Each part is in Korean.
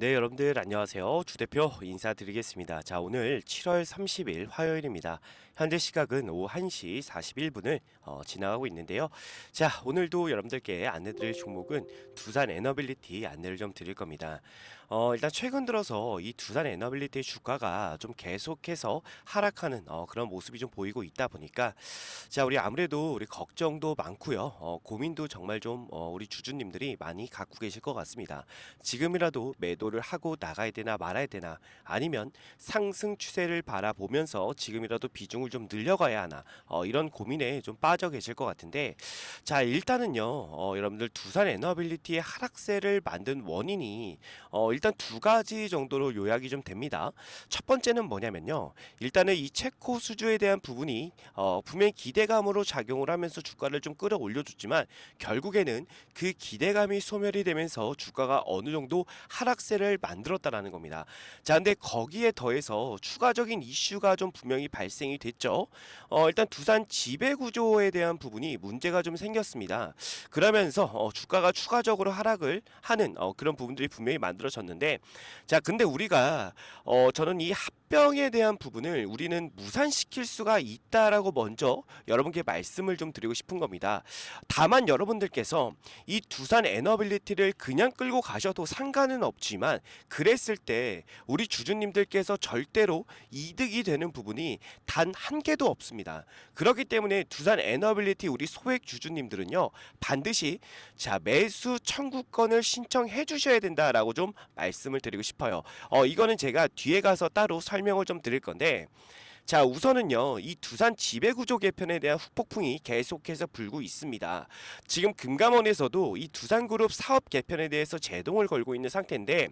네, 여러분들 안녕하세요. 주 대표 인사드리겠습니다. 자, 오늘 7월 30일 화요일입니다. 현재 시각은 오후 1시 41분을 지나가고 있는데요. 자, 오늘도 여러분들께 안내드릴 종목은 두산 에너빌리티 안내를 좀 드릴 겁니다. 일단 최근 들어서 이 두산 에너빌리티 주가가 좀 계속해서 하락하는 그런 모습이 좀 보이고 있다 보니까 자, 우리 아무래도 우리 걱정도 많고요. 고민도 정말 좀 우리 주주님들이 많이 갖고 계실 것 같습니다. 지금이라도 매도를 하고 나가야 되나 말아야 되나, 아니면 상승 추세를 바라보면서 지금이라도 비중을 좀 늘려가야 하나, 이런 고민에 좀 빠져 계실 것 같은데, 자, 일단은요, 여러분들 두산 에너빌리티의 하락세를 만든 원인이 일단 두 가지 정도로 요약이 좀 됩니다. 첫 번째는 뭐냐면요, 일단은 이 체코 수주에 대한 부분이 분명히 기대감으로 작용을 하면서 주가를 좀 끌어올려줬지만, 결국에는 그 기대감이 소멸이 되면서 주가가 어느 정도 하락세를 만들었다라는 겁니다. 자, 근데 거기에 더해서 추가적인 이슈가 좀 분명히 발생이 됐죠. 일단 두산 지배 구조에 대한 부분이 문제가 좀 생겼습니다. 그러면서 주가가 추가적으로 하락을 하는 그런 부분들이 분명히 만들어졌는데, 자, 근데 우리가 저는 이 합병에 대한 부분을 우리는 무산시킬 수가 있다라고 먼저 여러분께 말씀을 좀 드리고 싶은 겁니다. 다만 여러분들께서 이 두산 에너빌리티를 그냥 끌고 가셔도 상관은 없지만, 그랬을 때 우리 주주님들께서 절대로 이득이 되는 부분이 단 한 개도 없습니다. 그렇기 때문에 두산 에너빌리티 우리 소액 주주님들은요, 반드시 자, 매수 청구권을 신청해 주셔야 된다라고 좀 말씀을 드리고 싶어요. 이거는 제가 뒤에 가서 따로 설명을 좀 드릴 건데, 자, 우선은요, 이 두산 지배구조 개편에 대한 후폭풍이 계속해서 불고 있습니다. 지금 금감원에서도 이 두산그룹 사업 개편에 대해서 제동을 걸고 있는 상태인데,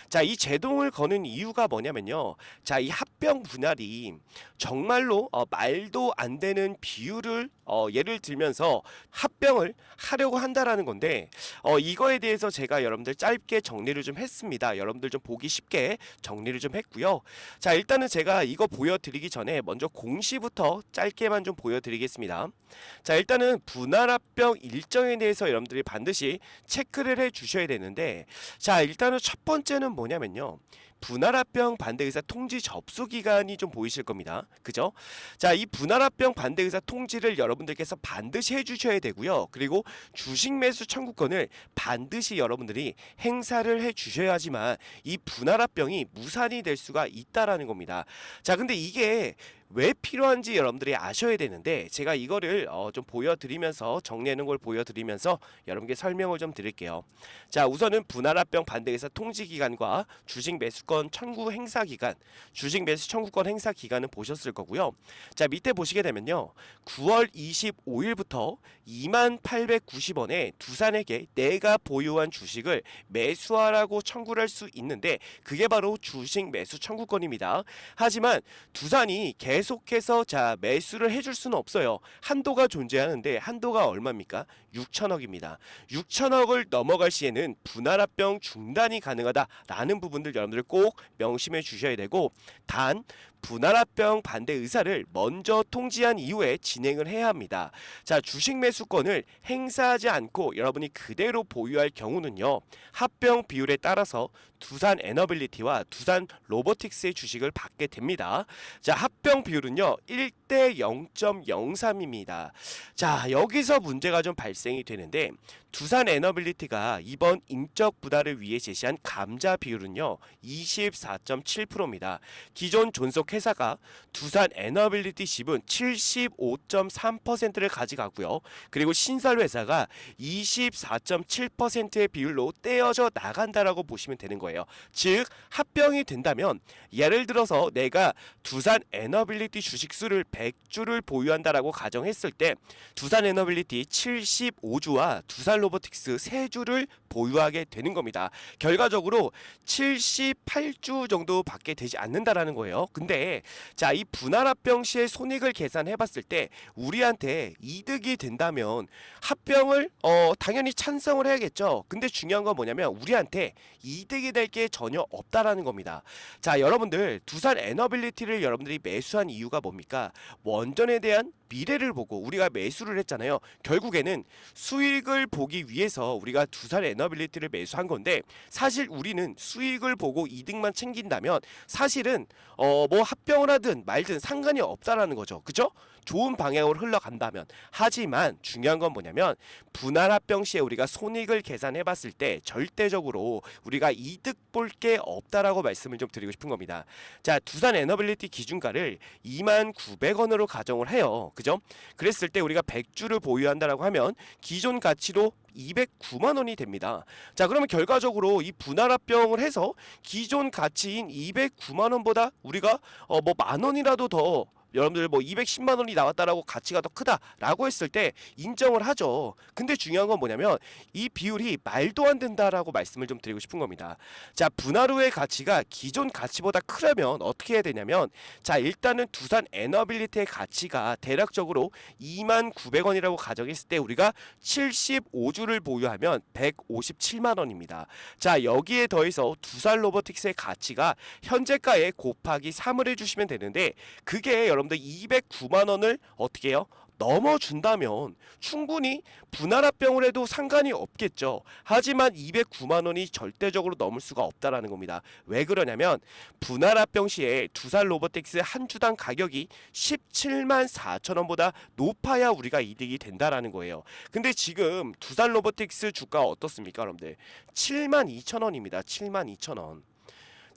자, 이 제동을 거는 이유가 뭐냐면요, 자, 이 합병 분할이 정말로 말도 안 되는 비율을 예를 들면서 합병을 하려고 한다라는 건데, 이거에 대해서 제가 여러분들 짧게 정리를 좀 했습니다. 여러분들 좀 보기 쉽게 정리를 좀 했고요. 자, 일단은 제가 이거 보여드리기 전에 먼저 공시부터 짧게만 좀 보여드리겠습니다. 자, 일단은 분할합병 일정에 대해서 여러분들이 반드시 체크를 해 주셔야 되는데, 자, 일단은 첫 번째는 뭐냐면요, 분할합병 반대의사 통지 접수 기간이 좀 보이실 겁니다. 그죠? 자, 이 분할합병 반대의사 통지를 여러분들께서 반드시 해주셔야 되고요. 그리고 주식 매수 청구권을 반드시 여러분들이 행사를 해주셔야지만 이 분할합병이 무산이 될 수가 있다라는 겁니다. 자, 근데 이게 왜 필요한지 여러분들이 아셔야 되는데, 제가 이거를 좀 보여드리면서 정리하는 걸 보여드리면서 여러분께 설명을 좀 드릴게요. 자, 우선은 분할합병 반대의사 통지 기간과 주식 매수권 청구 행사 기간, 주식 매수 청구권 행사 기간은 보셨을 거고요. 자, 밑에 보시게 되면요, 9월 25일부터 2890원에 두산에게 내가 보유한 주식을 매수하라고 청구를 할 수 있는데, 그게 바로 주식 매수 청구권입니다. 하지만 두산이 계속해서 자, 매수를 해줄 수는 없어요. 한도가 존재하는데, 한도가 얼마입니까? 6천억입니다. 6천억을 넘어갈 시에는 분할합병 중단이 가능하다라는 부분들 여러분들 꼭 명심해 주셔야 되고, 단 분할합병 반대 의사를 먼저 통지한 이후에 진행을 해야 합니다. 자, 주식 매수권을 행사하지 않고 여러분이 그대로 보유할 경우는요, 합병 비율에 따라서 두산 에너빌리티와 두산 로보틱스의 주식을 받게 됩니다. 자, 합병 비율은요 1대 0.03입니다. 자, 여기서 문제가 좀 발생이 되는데, 두산 에너빌리티가 이번 인적 부담을 위해 제시한 감자 비율은요 24.7%입니다. 기존 존속 회사가 두산 에너빌리티 지분 75.3%를 가져가고요. 그리고 신설 회사가 24.7%의 비율로 떼어져 나간다라고 보시면 되는 거예요. 즉, 합병이 된다면, 예를 들어서 내가 두산 에너빌리티 주식수를 100주를 보유한다라고 가정했을 때, 두산 에너빌리티 75주와 두산 로보틱스 3주를 보유하게 되는 겁니다. 결과적으로 78주 정도 받게 되지 않는다라는 거예요. 근데 자, 이 분할합병 시의 손익을 계산해 봤을 때 우리한테 이득이 된다면 합병을 당연히 찬성을 해야겠죠. 근데 중요한 건 뭐냐면, 우리한테 이득이 될 게 전혀 없다라는 겁니다. 자, 여러분들 두산 에너빌리티를 여러분들이 매수한 이유가 뭡니까? 원전에 대한 미래를 보고 우리가 매수를 했잖아요. 결국에는 수익을 보기 위해서 우리가 두산 에너빌리티를 매수한 건데, 사실 우리는 수익을 보고 이득만 챙긴다면 사실은 뭐 합병을 하든 말든 상관이 없다라는 거죠. 그죠? 좋은 방향으로 흘러간다면. 하지만 중요한 건 뭐냐면, 분할 합병 시에 우리가 손익을 계산해 봤을 때 절대적으로 우리가 이득 볼 게 없다라고 말씀을 좀 드리고 싶은 겁니다. 자, 두산 에너빌리티 기준가를 29,000원으로 가정을 해요. 그죠? 그랬을 때 우리가 100주를 보유한다라고 하면 기존 가치로 209만 원이 됩니다. 자, 그러면 결과적으로 이 분할 합병을 해서 기존 가치인 209만 원보다 우리가 뭐 만 원이라도 더, 여러분들 뭐 210만 원이 나왔다라고 가치가 더 크다라고 했을 때 인정을 하죠. 근데 중요한 건 뭐냐면 이 비율이 말도 안 된다라고 말씀을 좀 드리고 싶은 겁니다. 자, 분할 후의 가치가 기존 가치보다 크려면 어떻게 해야 되냐면, 자, 일단은 두산 에너빌리티의 가치가 대략적으로 29,000원이라고 가정했을 때 우리가 75주를 보유하면 157만 원입니다. 자, 여기에 더해서 두산 로보틱스의 가치가 현재가에 곱하기 3을 해주시면 되는데, 그게 여러분들 209만 원을 어떻게 해요? 넘어준다면 충분히 분할합병을 해도 상관이 없겠죠. 하지만 209만 원이 절대적으로 넘을 수가 없다라는 겁니다. 왜 그러냐면 분할합병 시에 두산 로보틱스 한 주당 가격이 17만 4천 원보다 높아야 우리가 이득이 된다라는 거예요. 근데 지금 두산 로보틱스 주가 어떻습니까, 여러분들? 7만 2천 원입니다. 7만 2천 원.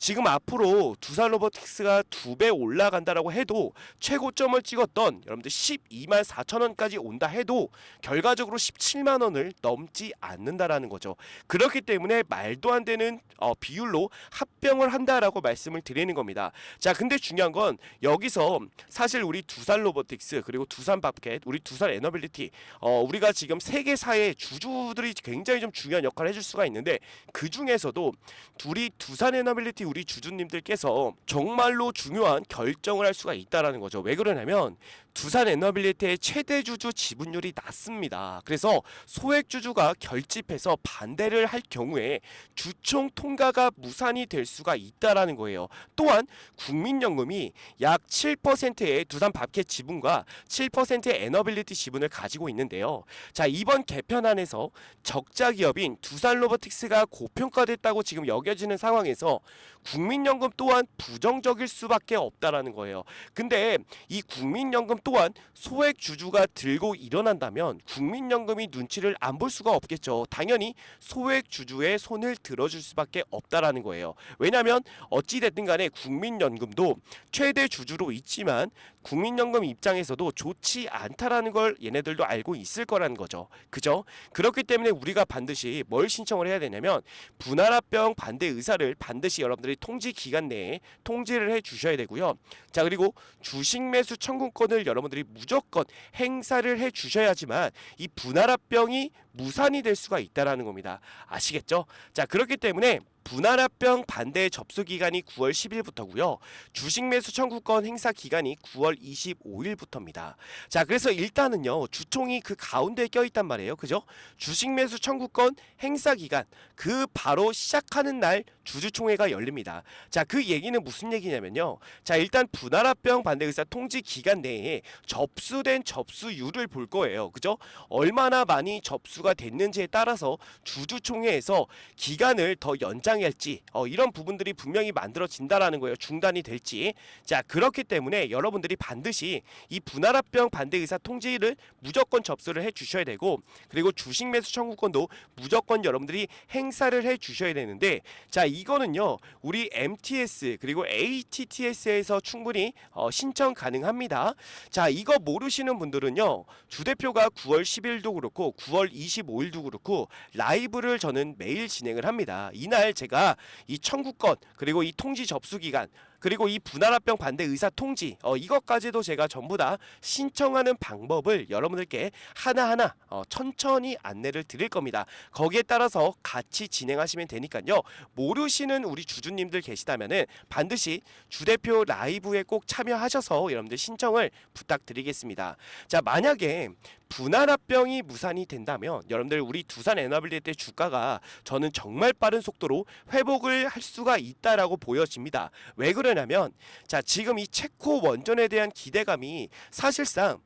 지금 앞으로 두산 로보틱스가 2배 올라간다라고 해도 최고점을 찍었던 여러분들 12만 4천 원까지 온다 해도 결과적으로 17만 원을 넘지 않는다라는 거죠. 그렇기 때문에 말도 안 되는 비율로 합병을 한다라고 말씀을 드리는 겁니다. 자, 근데 중요한 건 여기서 사실 우리 두산 로보틱스 그리고 두산 밥켓, 우리 두산 에너빌리티, 우리가 지금 세계사의 주주들이 굉장히 좀 중요한 역할을 해줄 수가 있는데, 그 중에서도 둘이 두산 에너빌리티 우리 주주님들께서 정말로 중요한 결정을 할 수가 있다라는 거죠. 왜 그러냐면 두산 에너빌리티의 최대 주주 지분율이 낮습니다. 그래서 소액 주주가 결집해서 반대를 할 경우에 주총 통과가 무산이 될 수가 있다라는 거예요. 또한 국민연금이 약 7%의 두산 밥켓 지분과 7%의 에너빌리티 지분을 가지고 있는데요. 자, 이번 개편안에서 적자 기업인 두산 로보틱스가 고평가됐다고 지금 여겨지는 상황에서 국민연금 또한 부정적일 수밖에 없다라는 거예요. 근데 이 국민연금 또한 소액 주주가 들고 일어난다면 국민연금이 눈치를 안 볼 수가 없겠죠. 당연히 소액 주주의 손을 들어줄 수밖에 없다라는 거예요. 왜냐하면 어찌됐든 간에 국민연금도 최대 주주로 있지만 국민연금 입장에서도 좋지 않다라는 걸 얘네들도 알고 있을 거라는 거죠. 그죠? 그렇기 때문에 우리가 반드시 뭘 신청을 해야 되냐면 분할합병 반대 의사를 반드시 여러분들이 통지 기간 내에 통지를 해 주셔야 되고요. 자, 그리고 주식 매수 청구권을 여러분들이 무조건 행사를 해 주셔야지만 이 분할합병이 무산이 될 수가 있다라는 겁니다. 아시겠죠? 자, 그렇기 때문에 분할합병 반대 접수 기간이 9월 10일부터고요. 주식 매수 청구권 행사 기간이 9월 25일부터입니다. 자, 그래서 일단은요, 주총이 그 가운데에 껴있단 말이에요. 그죠? 주식 매수 청구권 행사 기간, 그 바로 시작하는 날 주주총회가 열립니다. 자, 그 얘기는 무슨 얘기냐면요. 자, 일단 분할합병 반대 의사 통지 기간 내에 접수된 접수율을 볼 거예요. 그죠? 얼마나 많이 접수가 됐는지에 따라서 주주총회에서 기간을 더 연장할지 이런 부분들이 분명히 만들어진다라는 거예요. 중단이 될지. 자, 그렇기 때문에 여러분들이 반드시 이 분할합병 반대 의사 통지를 무조건 접수를 해 주셔야 되고, 그리고 주식 매수 청구권도 무조건 여러분들이 행사를 해 주셔야 되는데, 자, 이거는요 우리 MTS 그리고 ATTS에서 충분히 신청 가능합니다. 자, 이거 모르시는 분들은요, 주대표가 9월 10일도 그렇고 9월 25일도 그렇고 라이브를 저는 매일 진행을 합니다. 이날 제가 이 청구권 그리고 이 통지 접수 기간 그리고 이 분할합병 반대 의사 통지 이것까지도 제가 전부 다 신청하는 방법을 여러분들께 하나하나 천천히 안내를 드릴 겁니다. 거기에 따라서 같이 진행하시면 되니까요. 모르시는 우리 주주님들 계시다면은 반드시 주대표 라이브에 꼭 참여하셔서 여러분들 신청을 부탁드리겠습니다. 자, 만약에 분할합병이 무산이 된다면 여러분들 우리 두산 에너빌리티 주가가 저는 정말 빠른 속도로 회복을 할 수가 있다라고 보여집니다. 왜 그러냐면 자 지금 이 체코 원전에 대한 기대감이 사실상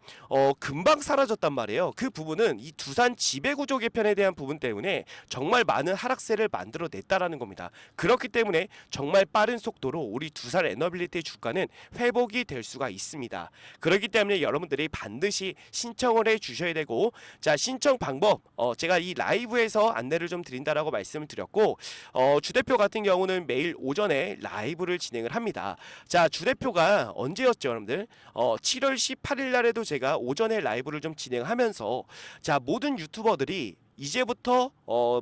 금방 사라졌단 말이에요. 그 부분은 이 두산 지배구조 개편에 대한 부분 때문에 정말 많은 하락세를 만들어냈다라는 겁니다. 그렇기 때문에 정말 빠른 속도로 우리 두산 에너빌리티 주가는 회복이 될 수가 있습니다. 그렇기 때문에 여러분들이 반드시 신청을 해 주셔야 되고 자 신청 방법 제가 이 라이브에서 안내를 좀 드린다라고 말씀을 드렸고 주대표 같은 경우는 매일 오전에 라이브를 진행을 합니다. 자 주대표가 언제였죠 여러분들 7월 18일 날에도 제가 오전에 라이브를 좀 진행하면서 자 모든 유튜버들이 이제부터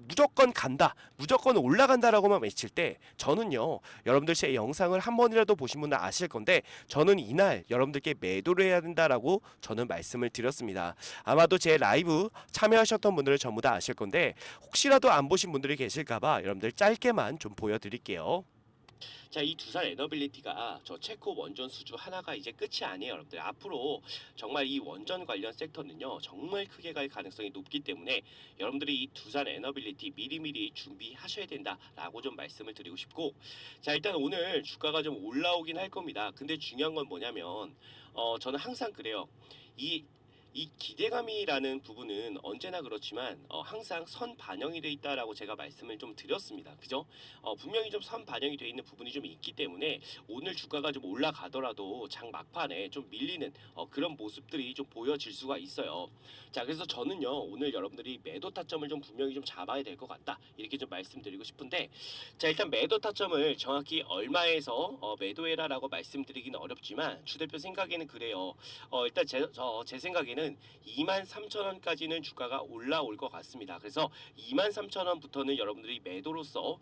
무조건 간다 무조건 올라간다라고만 외칠 때 저는요 여러분들 제 영상을 한 번이라도 보신 분은 아실 건데 저는 이날 여러분들께 매도를 해야 된다라고 저는 말씀을 드렸습니다. 아마도 제 라이브 참여하셨던 분들은 전부 다 아실 건데 혹시라도 안 보신 분들이 계실까봐 여러분들 짧게만 좀 보여드릴게요. 자, 이 두산 에너빌리티가 저 체코 원전 수주 하나가 이제 끝이 아니에요, 여러분들. 앞으로 정말 이 원전 관련 섹터는요, 정말 크게 갈 가능성이 높기 때문에 여러분들이 이 두산 에너빌리티 미리미리 준비하셔야 된다라고 좀 말씀을 드리고 싶고, 자, 일단 오늘 주가가 좀 올라오긴 할 겁니다. 근데 중요한 건 뭐냐면, 저는 항상 그래요. 이 기대감이라는 부분은 언제나 그렇지만 항상 선 반영이 돼 있다라고 제가 말씀을 좀 드렸습니다. 그죠? 분명히 좀 선 반영이 돼 있는 부분이 좀 있기 때문에 오늘 주가가 좀 올라가더라도 장 막판에 좀 밀리는 그런 모습들이 좀 보여질 수가 있어요. 자, 그래서 저는요 오늘 여러분들이 매도 타점을 좀 분명히 좀 잡아야 될 것 같다 이렇게 좀 말씀드리고 싶은데 자 일단 매도 타점을 정확히 얼마에서 매도해라라고 말씀드리기는 어렵지만 주 대표 생각에는 그래요. 일단 제 생각에는 23,000원까지는 주가가 올라올 것 같습니다. 그래서 23,000원부터는 여러분들이 매도로서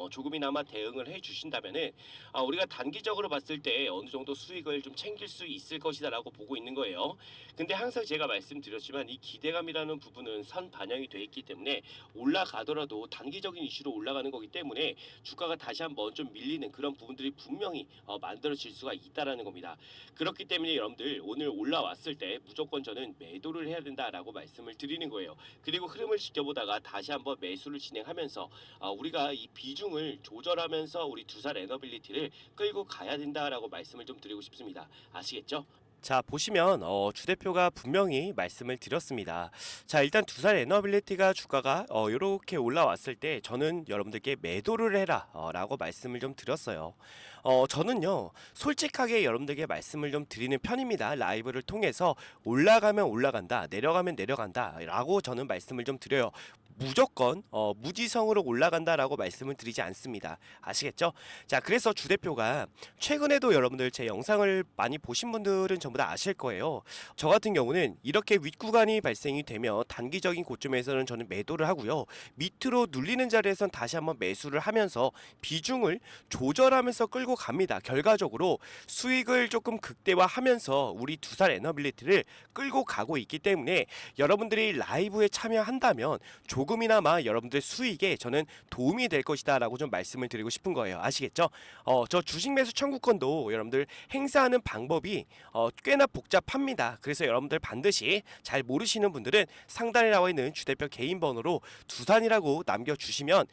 조금이나마 대응을 해주신다면은 우리가 단기적으로 봤을 때 어느 정도 수익을 좀 챙길 수 있을 것이다라고 보고 있는 거예요. 근데 항상 제가 말씀드렸지만 이 기대감이라는 부분은 선 반영이 돼 있기 때문에 올라가더라도 단기적인 이슈로 올라가는 거기 때문에 주가가 다시 한번 좀 밀리는 그런 부분들이 분명히 만들어질 수가 있다라는 겁니다. 그렇기 때문에 여러분들 오늘 올라왔을 때 무조건 저는 매도를 해야 된다라고 말씀을 드리는 거예요. 그리고 흐름을 지켜보다가 다시 한번 매수를 진행하면서 우리가 이 비중을 조절하면서 우리 두산 에너빌리티를 끌고 가야 된다라고 말씀을 좀 드리고 싶습니다. 아시겠죠? 자 보시면 주 대표가 분명히 말씀을 드렸습니다. 자 일단 두산 에너빌리티가 주가가 이렇게 올라왔을 때 저는 여러분들께 매도를 해라 라고 말씀을 좀 드렸어요. 저는요 솔직하게 여러분들께 말씀을 좀 드리는 편입니다. 라이브를 통해서 올라가면 올라간다 내려가면 내려간다 라고 저는 말씀을 좀 드려요. 무조건 무지성으로 올라간다라고 말씀을 드리지 않습니다. 아시겠죠? 자 그래서 주 대표가 최근에도 여러분들 제 영상을 많이 보신 분들은 전부 다 아실 거예요. 저 같은 경우는 이렇게 윗구간이 발생이 되면 단기적인 고점에서는 저는 매도를 하고요. 밑으로 눌리는 자리에선 다시 한번 매수를 하면서 비중을 조절하면서 끌고 갑니다. 결과적으로 수익을 조금 극대화하면서 우리 두산 에너빌리티를 끌고 가고 있기 때문에 여러분들이 라이브에 참여한다면 조금이나마 여러분들 수익에 저는 도움이 될 것이다 라고 좀 말씀을 드리고 싶은 거예요. 아시겠죠? 저 주식 매수 청구권도 여러분들 행사하는 방법이 꽤나 복잡합니다. 그래서 여러분들 반드시 잘 모르시는 분들은 상단에 나와 있는 주대표 개인 번호로 두산이라고 남겨주시면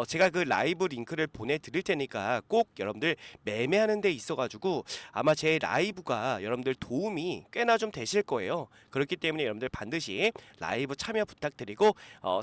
제가 그 라이브 링크를 보내드릴 테니까 꼭 여러분들 매매하는 데 있어가지고 아마 제 라이브가 여러분들 도움이 꽤나 좀 되실 거예요. 그렇기 때문에 여러분들 반드시 라이브 참여 부탁드리고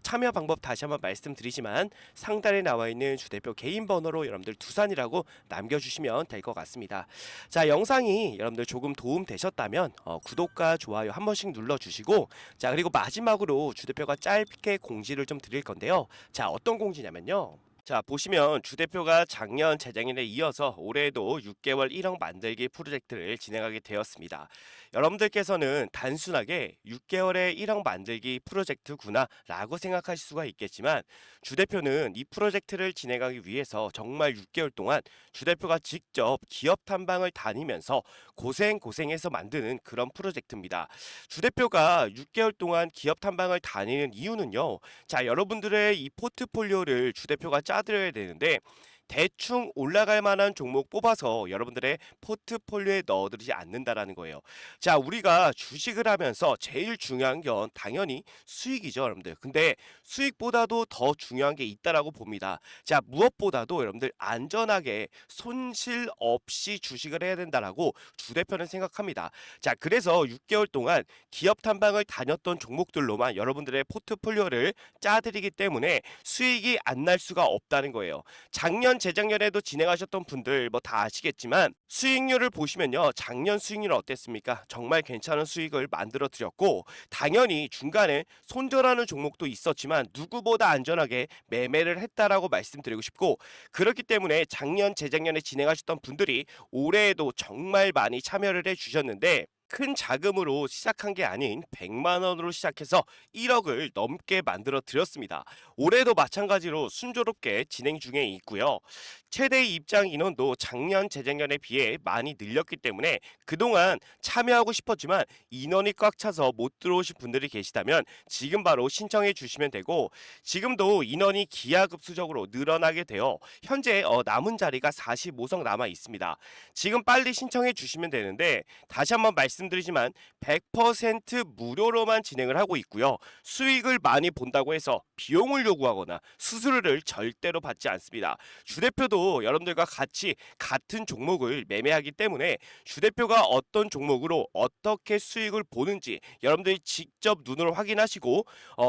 참여 방법 다시 한번 말씀드리지만 상단에 나와 있는 주대표 개인 번호로 여러분들 두산이라고 남겨주시면 될 것 같습니다. 자 영상이 여러분들 조금 도움 되셨다면 구독과 좋아요 한 번씩 눌러주시고 자 그리고 마지막으로 주대표가 짧게 공지를 좀 드릴 건데요. 자 어떤 공지냐면요. 자 보시면 주 대표가 작년 재작년에 이어서 올해에도 6개월 1억 만들기 프로젝트를 진행하게 되었습니다. 여러분들께서는 단순하게 6개월에 1억 만들기 프로젝트구나 라고 생각하실 수가 있겠지만 주 대표는 이 프로젝트를 진행하기 위해서 정말 6개월 동안 주 대표가 직접 기업 탐방을 다니면서 고생해서 만드는 그런 프로젝트입니다. 주 대표가 6개월 동안 기업 탐방을 다니는 이유는요. 자 여러분들의 이 포트폴리오를 주 대표가 짜드려야 되는데 대충 올라갈 만한 종목 뽑아서 여러분들의 포트폴리오에 넣어두지 않는다라는 거예요. 자, 우리가 주식을 하면서 제일 중요한 건 당연히 수익이죠, 여러분들. 근데 수익보다도 더 중요한 게 있다라고 봅니다. 자, 무엇보다도 여러분들 안전하게 손실 없이 주식을 해야 된다라고 주 대표는 생각합니다. 자, 그래서 6개월 동안 기업 탐방을 다녔던 종목들로만 여러분들의 포트폴리오를 짜드리기 때문에 수익이 안 날 수가 없다는 거예요. 작년, 재작년에도 진행하셨던 분들 뭐 다 아시겠지만 수익률을 보시면요. 작년 수익률은 어땠습니까? 정말 괜찮은 수익을 만들어 드렸고 당연히 중간에 손절하는 종목도 있었지만 누구보다 안전하게 매매를 했다라고 말씀드리고 싶고 그렇기 때문에 작년, 재작년에 진행하셨던 분들이 올해에도 정말 많이 참여를 해 주셨는데 큰 자금으로 시작한 게 아닌 100만 원으로 시작해서 1억을 넘게 만들어 드렸습니다. 올해도 마찬가지로 순조롭게 진행 중에 있고요. 최대 입장 인원도 작년, 재작년에 비해 많이 늘렸기 때문에 그동안 참여하고 싶었지만 인원이 꽉 차서 못 들어오신 분들이 계시다면 지금 바로 신청해 주시면 되고 지금도 인원이 기하급수적으로 늘어나게 되어 현재 남은 자리가 45석 남아 있습니다. 지금 빨리 신청해 주시면 되는데 다시 한번 말씀드리지만 100% 무료로만 진행을 하고 있고요. 수익을 많이 본다고 해서 비용을 요구하거나 수수료를 절대로 받지 않습니다. 주 대표도 여러분들과 같이 같은 종목을 매매하기 때문에 주 대표가 어떤 종목으로 어떻게 수익을 보는지 여러분들이 직접 눈으로 확인하시고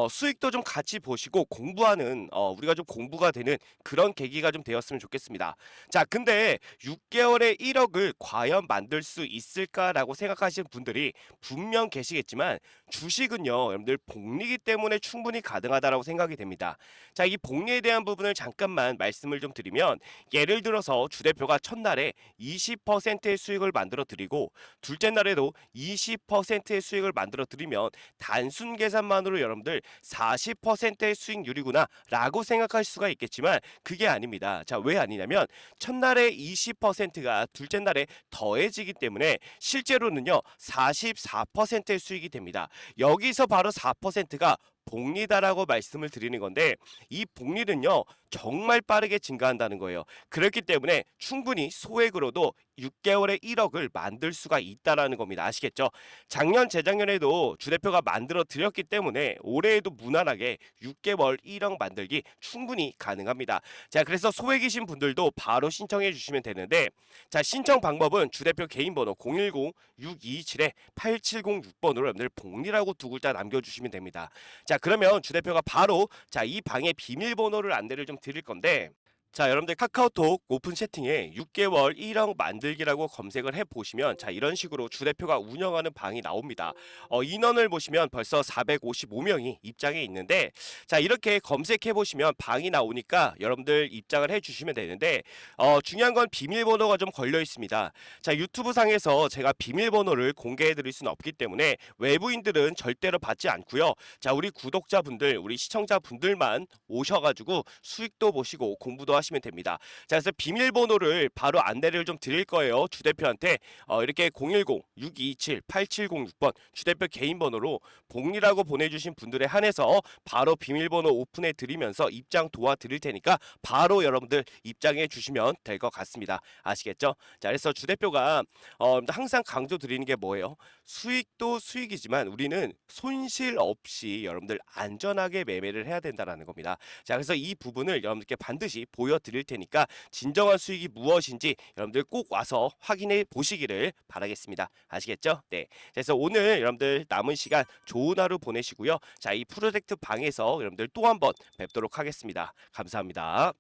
수익도 좀 같이 보시고 공부하는 우리가 좀 공부가 되는 그런 계기가 좀 되었으면 좋겠습니다. 자, 근데 6개월에 1억을 과연 만들 수 있을까라고 생각하시는 분들이 분명 계시겠지만 주식은요, 여러분들 복리기 때문에 충분히 가능하다라고 생각이 됩니다. 자, 이 복리에 대한 부분을 잠깐만 말씀을 좀 드리면 예를 들어서 주 대표가 첫날에 20%의 수익을 만들어 드리고 둘째 날에도 20%의 수익을 만들어 드리면 단순 계산만으로 여러분들 40%의 수익률이구나 라고 생각할 수가 있겠지만 그게 아닙니다. 자, 왜 아니냐면 첫날에 20%가 둘째 날에 더해지기 때문에 실제로는요 44%의 수익이 됩니다. 여기서 바로 4%가 복리다라고 말씀을 드리는 건데 이 복리는요 정말 빠르게 증가한다는 거예요. 그렇기 때문에 충분히 소액으로도 6개월에 1억을 만들 수가 있다라는 겁니다. 아시겠죠? 작년, 재작년에도 주 대표가 만들어 드렸기 때문에 올해에도 무난하게 6개월 1억 만들기 충분히 가능합니다. 자, 그래서 소액이신 분들도 바로 신청해 주시면 되는데 자, 신청 방법은 주 대표 개인 번호 010-627-8706번으로 여러분들 복리라고 두 글자 남겨주시면 됩니다. 자, 그러면 주 대표가 바로 자, 이 방의 비밀번호를 안내를 좀 드릴 건데 자, 여러분들 카카오톡 오픈 채팅에 6개월 1억 만들기라고 검색을 해보시면 자, 이런 식으로 주 대표가 운영하는 방이 나옵니다. 인원을 보시면 벌써 455명이 입장해 있는데 자, 이렇게 검색해보시면 방이 나오니까 여러분들 입장을 해주시면 되는데 중요한 건 비밀번호가 좀 걸려 있습니다. 자, 유튜브 상에서 제가 비밀번호를 공개해 드릴 수는 없기 때문에 외부인들은 절대로 받지 않고요. 자, 우리 구독자분들, 우리 시청자분들만 오셔가지고 수익도 보시고 공부도 하시면 됩니다. 자, 그래서 비밀번호를 바로 안내를 좀 드릴 거예요. 주 대표한테 이렇게 010-627-8706번 주 대표 개인 번호로 복리라고 보내주신 분들에 한해서 바로 비밀번호 오픈해 드리면서 입장 도와드릴 테니까 바로 여러분들 입장해 주시면 될 것 같습니다. 아시겠죠? 자, 그래서 주 대표가 항상 강조 드리는 게 뭐예요? 수익도 수익이지만 우리는 손실 없이 여러분들 안전하게 매매를 해야 된다라는 겁니다. 자, 그래서 이 부분을 여러분들께 반드시 보여드릴 테니까 진정한 수익이 무엇인지 여러분들 꼭 와서 확인해 보시기를 바라겠습니다. 아시겠죠? 네. 그래서 오늘 여러분들 남은 시간 좋은 하루 보내시고요. 자, 이 프로젝트 방에서 여러분들 또 한번 뵙도록 하겠습니다. 감사합니다.